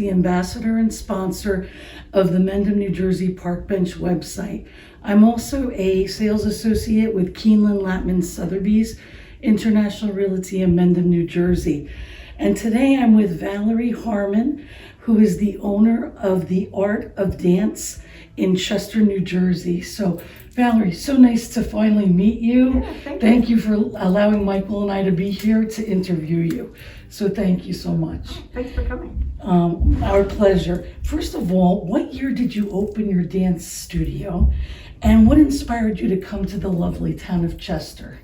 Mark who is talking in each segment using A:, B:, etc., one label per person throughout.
A: the ambassador and sponsor of the Mendham, New Jersey Park Bench website. I'm also a sales associate with Keeneland, Latman, Sotheby's International Realty in Mendham, New Jersey. And today I'm with Valerie Harman, who is the owner of the Art of Dance in Chester, New Jersey. So Valerie, so nice to finally meet you.
B: Yeah,
A: thank you for allowing Michael and I to be here to interview you. So thank you so much.
B: Thanks for coming.
A: Our pleasure. First of all, what year did you open your dance studio? And what inspired you to come to the lovely town of Chester?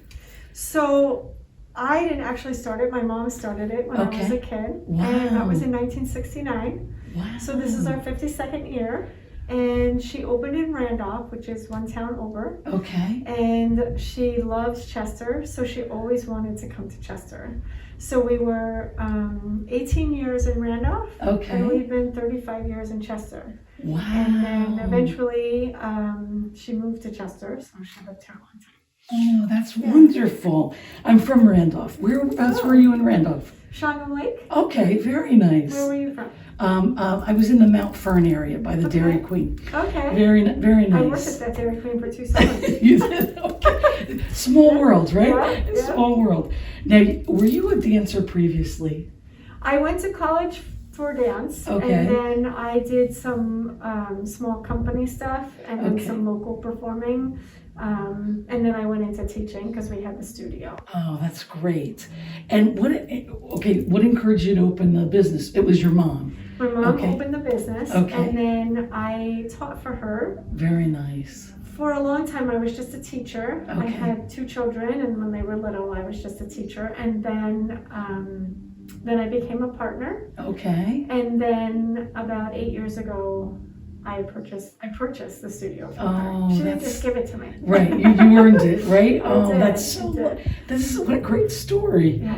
B: So I didn't actually start it. My mom started it when I was a kid.
A: Wow.
B: And that was in 1969.
A: Wow.
B: So this is our 52nd year. And she opened in Randolph, which is one town over.
A: Okay.
B: And she loves Chester, so she always wanted to come to Chester. So we were 18 years in Randolph,
A: Okay.
B: and we've been 35 years in Chester.
A: Wow.
B: And then eventually she moved to Chester, so she lived here a long time.
A: Oh, that's wonderful. I'm from Randolph. Whereabouts were you in Randolph?
B: Shawano Lake?
A: Okay, very nice.
B: Where were you from?
A: I was in the Mount Fern area by the Dairy Queen.
B: Okay.
A: Very nice.
B: I worked at that Dairy Queen for 2 summers.
A: You did? Okay. Small world, right?
B: Yeah.
A: Small world. Now, were you a dancer previously?
B: I went to college for dance,
A: Okay.
B: and then I did some small company stuff, and then some local performing, and then I went into teaching because we had the studio.
A: Oh, that's great. And what encouraged you to open the business? It was your mom.
B: My mom opened the business, and then I taught for her.
A: Very nice.
B: For a long time, I was just a teacher.
A: Okay.
B: I had 2 children, and when they were little, I was just a teacher. And then I became a partner.
A: Okay.
B: And then about 8 years ago, I purchased the studio from her. She didn't just give it to me.
A: Right, you earned it, right?
B: Did.
A: This is what a great story.
B: Yeah.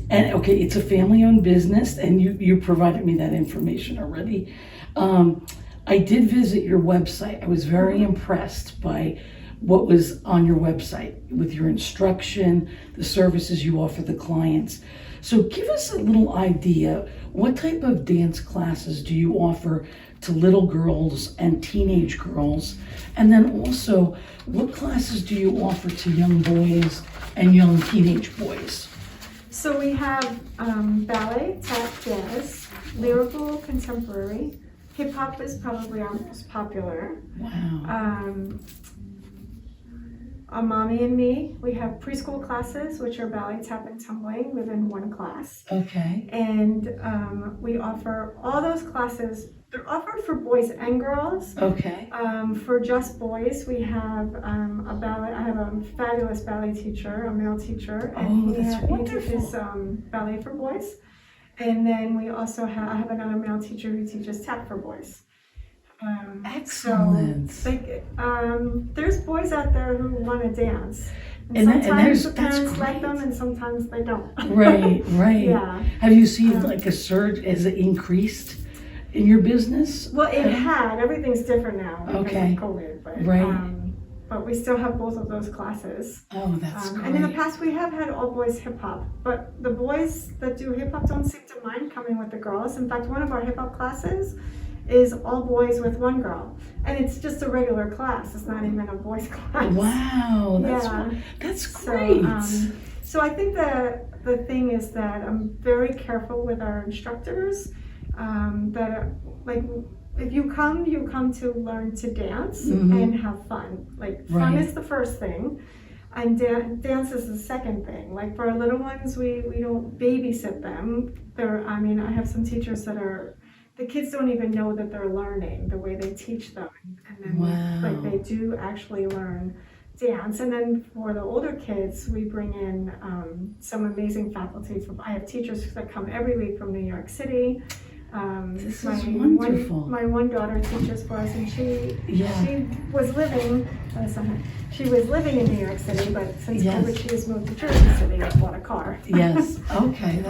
A: And it's a family-owned business, and you provided me that information already. I did visit your website. I was very impressed by what was on your website with your instruction, the services you offer the clients. So give us a little idea, what type of dance classes do you offer to little girls and teenage girls? And then also, what classes do you offer to young boys and young teenage boys?
B: So we have ballet, tap, jazz, lyrical, contemporary. Hip hop is probably our most popular.
A: Wow.
B: A Mommy and Me. We have preschool classes, which are ballet, tap, and tumbling within one class.
A: Okay.
B: And we offer all those classes. They're offered for boys and girls.
A: Okay.
B: For just boys, we have a ballet. I have a fabulous ballet teacher, a male teacher, and
A: that's
B: he
A: wonderful.
B: teaches ballet for boys. And then we also I have another male teacher who teaches tap for boys.
A: Excellent.
B: So, there's boys out there who want to dance.
A: And
B: sometimes the
A: that's
B: parents
A: great.
B: like them, and sometimes they don't.
A: Right.
B: Yeah.
A: Have you seen like a surge? Has it increased in your business?
B: Well, it had. Everything's different now because
A: Okay.
B: of COVID. But,
A: Right.
B: but we still have both of those classes.
A: Oh, that's great.
B: And in the past, we have had all boys hip hop. But the boys that do hip hop don't seem to mind coming with the girls. In fact, one of our hip hop classes is all boys with one girl. And it's just a regular class. It's not even a boys class.
A: Wow. That's great.
B: So I think the thing is that I'm very careful with our instructors. If you come to learn to dance and have fun. Fun is the first thing, and dance is the second thing. Like for our little ones, we don't babysit them. I have some teachers that the kids don't even know that they're learning the way they teach them, and then they do actually learn dance. And then for the older kids, we bring in some amazing faculty. I have teachers that come every week from New York City.
A: This is wonderful.
B: My one daughter teaches for us, and she was living. She was living in New York City, but since COVID, she has moved to Jersey City and bought a car.
A: Yes. Okay.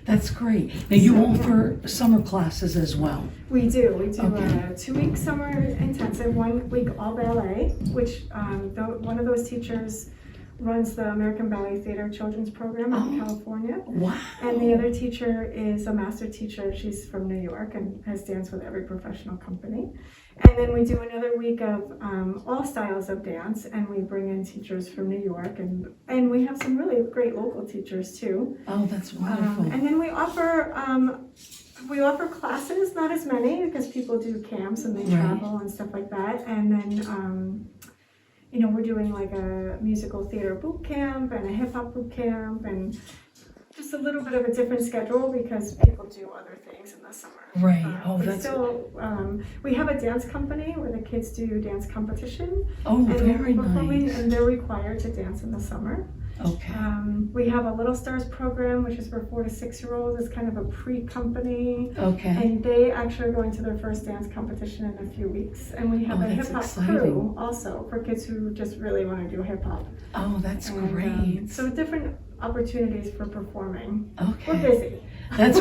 A: That's great. Now you offer summer classes as well.
B: We do. We do a 2-week summer intensive, 1 week all ballet, which one of those teachers runs the American Ballet Theater Children's Program in California.
A: Wow.
B: And the other teacher is a master teacher. She's from New York and has danced with every professional company. And then we do another week of all styles of dance, and we bring in teachers from New York, and we have some really great local teachers too.
A: Oh, that's wonderful.
B: And then we offer classes, not as many because people do camps and they travel and stuff like that. And then we're doing like a musical theater boot camp and a hip hop boot camp, and just a little bit of a different schedule because people do other things in the summer.
A: Right.
B: We have a dance company where the kids do dance competition.
A: Oh,
B: and
A: very
B: they're performing,
A: nice.
B: and they're required to dance in the summer.
A: Okay.
B: We have a Little Stars program, which is for 4 to 6 year olds. It's kind of a pre-company.
A: Okay.
B: And they actually are going to their first dance competition in a few weeks. And we have a hip hop crew also for kids who just really want to do hip hop.
A: Oh, that's great.
B: So different opportunities for performing.
A: Okay.
B: We're busy.
A: That's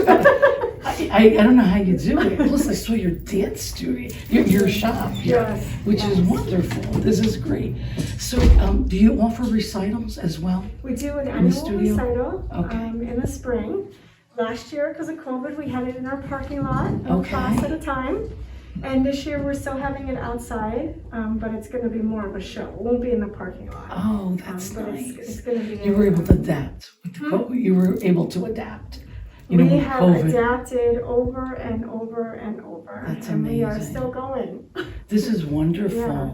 A: I don't know how you do it. Plus, I saw your dance studio, your shop here,
B: Yes,
A: which is wonderful. This is great. So, do you offer recitals as well?
B: We do an
A: In the
B: annual
A: studio?
B: recital
A: Okay.
B: in the spring. Last year, because of COVID, we had it in our parking lot, one
A: Okay.
B: class at a time. And this year, we're still having it outside, but it's going to be more of a show. It won't be in the parking lot.
A: Oh, that's
B: But
A: nice.
B: it's going to be.
A: You were able to adapt. You were able to adapt. You know,
B: We
A: with
B: have
A: COVID.
B: adapted over and over and over.
A: That's
B: and we are
A: amazing.
B: still going.
A: This is wonderful.
B: Yeah.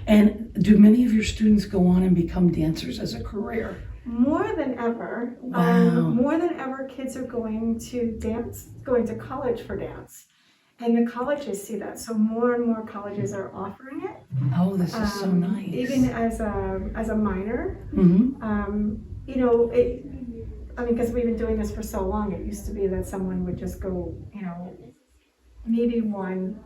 A: And do many of your students go on and become dancers as a career?
B: More than ever.
A: Wow.
B: More than ever, kids are going to college for dance. And the colleges see that. So more and more colleges are offering it.
A: Oh, this is so nice.
B: Even as a minor.
A: Mm-hmm.
B: Because we've been doing this for so long, it used to be that someone would just go, maybe one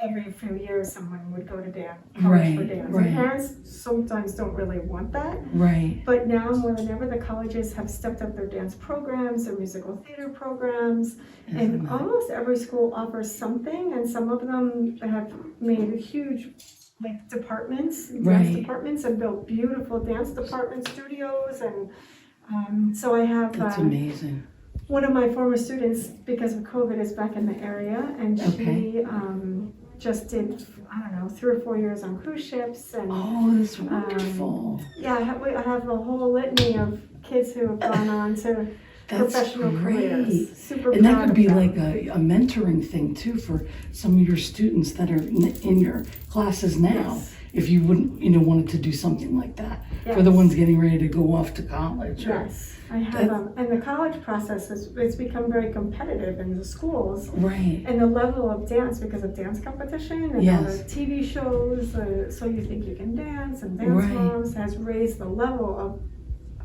B: every few years, someone would go to college for dance.
A: Right.
B: And parents sometimes don't really want that.
A: Right.
B: But now more than ever, the colleges have stepped up their dance programs, their musical theater programs, and almost every school offers something, and some of them have made huge departments, dance departments, and built beautiful dance department studios. And so I have
A: That's amazing.
B: one of my former students, because of COVID, is back in the area, and she just did, 3 or 4 years on cruise ships. And
A: Oh, that's wonderful.
B: I have a whole litany of kids who have gone on to professional careers. Super
A: And that
B: proud
A: could
B: of
A: be
B: them.
A: like a mentoring thing too for some of your students that are in your classes now.
B: Yes.
A: If you wouldn't, wanted to do something like that for the
B: Yes.
A: ones getting ready to go off to college.
B: Yes, I have, and the college process it's become very competitive in the schools.
A: Right.
B: And the level of dance, because of dance competition and all the TV shows, So You Think You Can Dance and Dance Moms has raised the level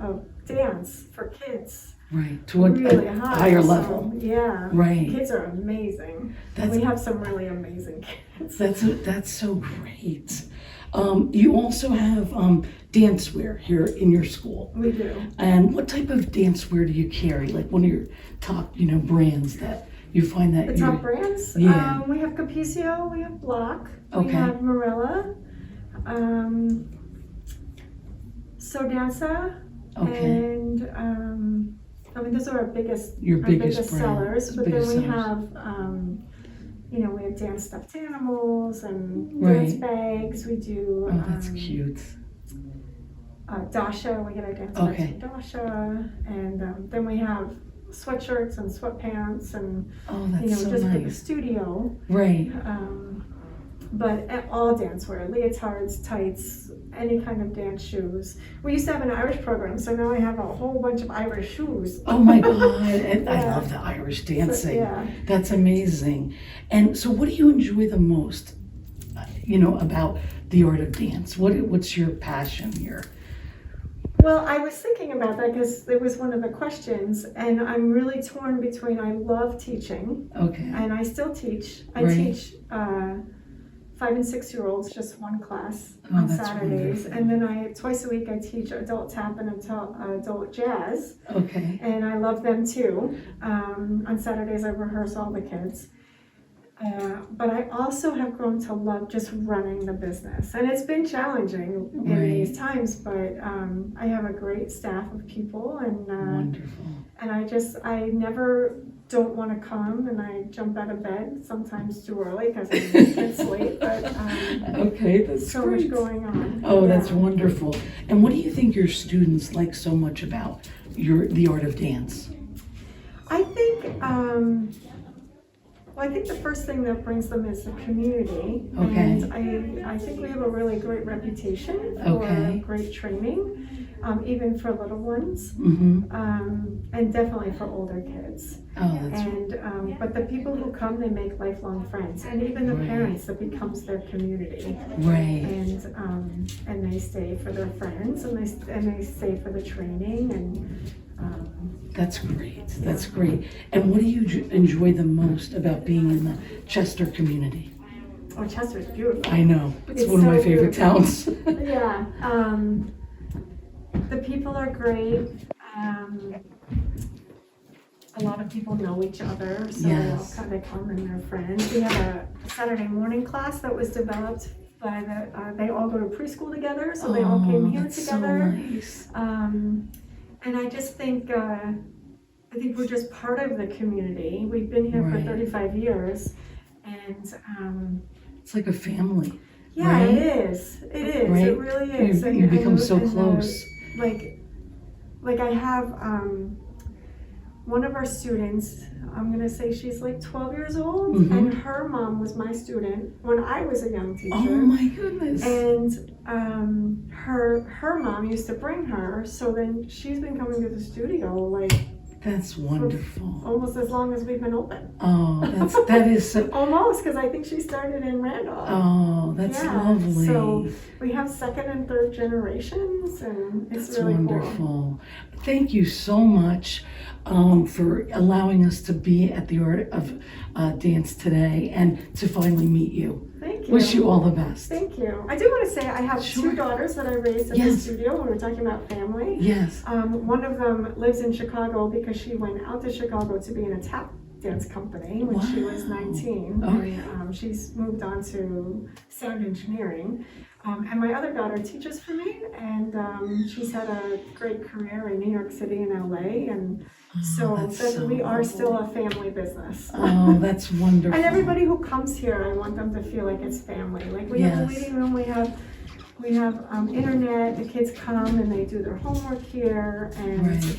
B: of dance for kids.
A: Right. To a
B: really
A: higher
B: So,
A: level.
B: yeah.
A: Right.
B: Kids are amazing.
A: That's-
B: We have some really amazing kids.
A: That's so great. You also have dance wear here in your school.
B: We do.
A: And what type of dance wear do you carry? Like one of your top, brands that you find that
B: The top brands?
A: Yeah.
B: We have Capicio, we have Block, we
A: Okay.
B: have Marella, So Danza,
A: Okay.
B: and those are our biggest
A: Your biggest brand.
B: sellers. But
A: Biggest
B: then we
A: sellers.
B: have, we have dance stuffed animals and
A: Right.
B: dance bags. We do.
A: Oh, that's cute.
B: Dasha, we get our dance bags
A: Okay.
B: from Dasha, and then we have sweatshirts and sweatpants and
A: Oh, that's so
B: just for the
A: nice.
B: studio.
A: Right.
B: But all dance wear, leotards, tights, any kind of dance shoes. We used to have an Irish program, so now I have a whole bunch of Irish shoes.
A: Oh my God. And I
B: Yeah.
A: love the Irish dancing.
B: yeah.
A: That's amazing. And so what do you enjoy the most, about the art of dance? What's your passion here?
B: Well, I was thinking about that because it was one of the questions, and I'm really torn between I love teaching,
A: Okay.
B: and I still teach. I
A: Right.
B: teach 5 and 6 year olds, just one class
A: Oh,
B: on
A: that's
B: Saturdays,
A: wonderful.
B: and then twice a week I teach adult tap and adult jazz.
A: Okay.
B: And I love them too. On Saturdays, I rehearse all the kids. But I also have grown to love just running the business. And it's been challenging in
A: Right.
B: these times, but I have a great staff of people, and
A: Wonderful.
B: and I never don't want to come, and I jump out of bed sometimes too early because it's late, but
A: Okay, that's
B: so
A: great.
B: much going on.
A: Oh, that's
B: Yeah.
A: wonderful. And what do you think your students like so much about the art of dance?
B: I think, well, I think the first thing that brings them is the community.
A: Okay.
B: And I think we have a really great reputation for
A: Okay.
B: great training, even for little ones,
A: Mm-hmm.
B: and definitely for older kids.
A: Oh, that's
B: And but the people who come, they make lifelong friends, and even the
A: Right.
B: parents, that becomes their community.
A: right.
B: And they stay for their friends, and they stay for the training, and
A: That's great. That's great. And what do you enjoy the most about being in the Chester community?
B: oh, Chester's beautiful.
A: I know. It's
B: It's
A: one of my
B: so
A: favorite
B: beautiful.
A: towns.
B: Yeah, the people are great. A lot of people know each other, so
A: Yes.
B: they come and they're friends. We have a Saturday morning class that was developed by they all go to preschool together, so they all came here
A: that's
B: together.
A: So nice.
B: And I just think, I think we're just part of the community. We've been here
A: Right.
B: for 35 years, and
A: It's like a family.
B: yeah,
A: Right?
B: it is. It is.
A: Right?
B: It really is.
A: You become so
B: and
A: close.
B: like I have one of our students. I'm gonna say she's like 12 years old,
A: Mhm.
B: and her mom was my student when I was a young teacher.
A: Oh my goodness.
B: And her mom used to bring her, so then she's been coming to the studio like
A: That's wonderful.
B: almost as long as we've been open.
A: Oh, that is so.
B: Almost, because I think she started in Randolph.
A: Oh, that's
B: Yeah,
A: lovely.
B: so we have second and third generations, and it's
A: That's
B: really
A: wonderful.
B: cool.
A: Thank you so much for allowing us to be at the Art of Dance today and to finally meet you.
B: Thank you.
A: Wish you all the best.
B: Thank you. I do want to say I have
A: Sure.
B: 2 daughters that I raised at the
A: Yes.
B: studio when we're talking about family.
A: Yes.
B: One of them lives in Chicago because she went out to Chicago to be in a tap dance company when she was
A: Wow.
B: 19.
A: Okay.
B: And she's moved on to sound engineering. And my other daughter teaches for me, and she's had a great career in New York City and LA. And so
A: that's
B: that
A: so
B: we are
A: cool.
B: still a family business.
A: Oh, that's wonderful.
B: And everybody who comes here, I want them to feel like it's family. Like we have a
A: Yes.
B: waiting room, we have internet. The kids come and they do their homework here, and
A: Right.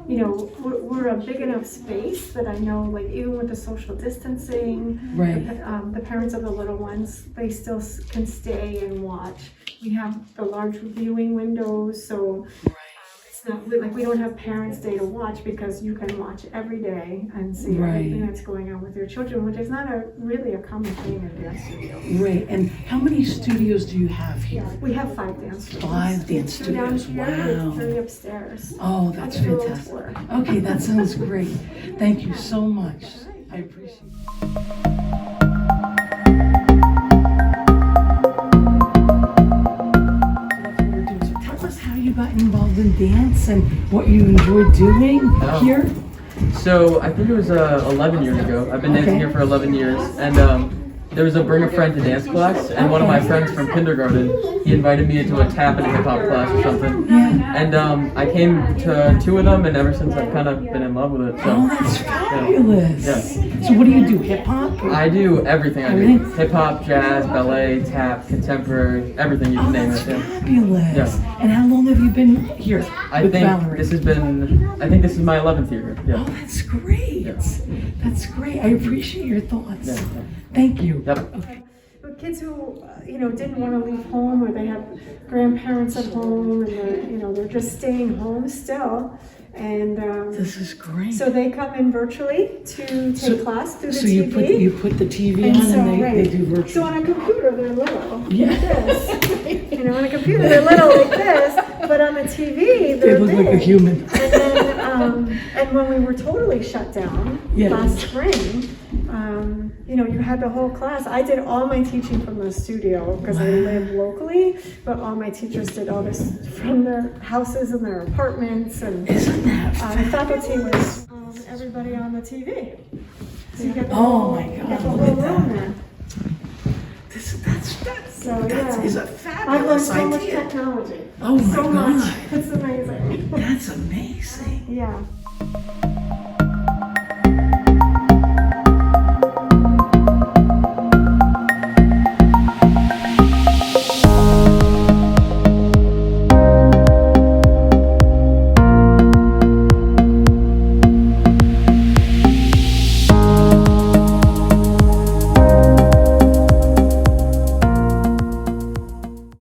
B: you know, we're a big enough space that I know, like even with the social distancing,
A: Right.
B: the parents of the little ones, they still can stay and watch. We have the large viewing windows, so. It's not like we don't have Parents' Day to watch, because you can watch every day and see
A: Right.
B: everything that's going on with your children, which is not really a common thing in dance studios.
A: Great. And how many studios do you have here?
B: We have 5 dance studios.
A: 5 dance
B: 2 down
A: studios.
B: here,
A: Wow.
B: 3 upstairs.
A: Oh, that's
B: I'll do a little
A: fantastic.
B: tour.
A: Okay, that sounds great. Thank you so much. I appreciate it. So tell us how you got involved in dance and what you enjoy doing here.
C: So I think it was 11 years ago. I've been dancing
A: Okay.
C: here for 11 years, and there was a bring a friend to dance class, and one of my friends from kindergarten, he invited me into a tap and hip hop class or something.
A: Yeah.
C: And I came to 2 of them, and ever since I've kind of been in love with it.
A: Oh,
C: So
A: that's fabulous.
C: Yeah.
A: So what do you do? Hip hop?
C: I do everything. I do
A: Everything?
C: hip hop, jazz, ballet, tap, contemporary, everything you
A: Oh,
C: can name
A: that's
C: it. Yeah.
A: fabulous.
C: Yeah.
A: And how long have you been here
C: I
A: with
C: think
A: Valerie?
C: this has been. I think this is my 11th year.
A: Oh,
C: Yeah.
A: that's great. That's great. I appreciate your thoughts.
C: Yeah.
A: Thank you.
C: Yep.
B: But kids who, didn't want to leave home, or they have grandparents at home, and they're just staying home still. And
A: This is great.
B: so they come in virtually to take class through the
A: So
B: TV.
A: you put the TV
B: And
A: on
B: so,
A: and
B: right.
A: they do virtual.
B: So on a computer, they're little.
A: Yeah.
B: Like this. On a computer, they're little like this, but on the TV,
A: They
B: they're
A: look
B: big.
A: like a human.
B: And then, and when we were totally shut down
A: Yes.
B: last spring, you had the whole class. I did all my teaching from the studio because I live locally, but all my teachers did all this from their houses and their apartments, and
A: Isn't that
B: the faculty was everybody on the TV. So you get the
A: Oh
B: whole,
A: my
B: you
A: God,
B: get the
A: look
B: whole
A: at that.
B: room there. So,
A: That
B: yeah.
A: is a
B: I've learned
A: fabulous
B: so much
A: idea.
B: technology.
A: Oh my
B: So much.
A: God.
B: It's amazing.
A: That's amazing.
B: Yeah.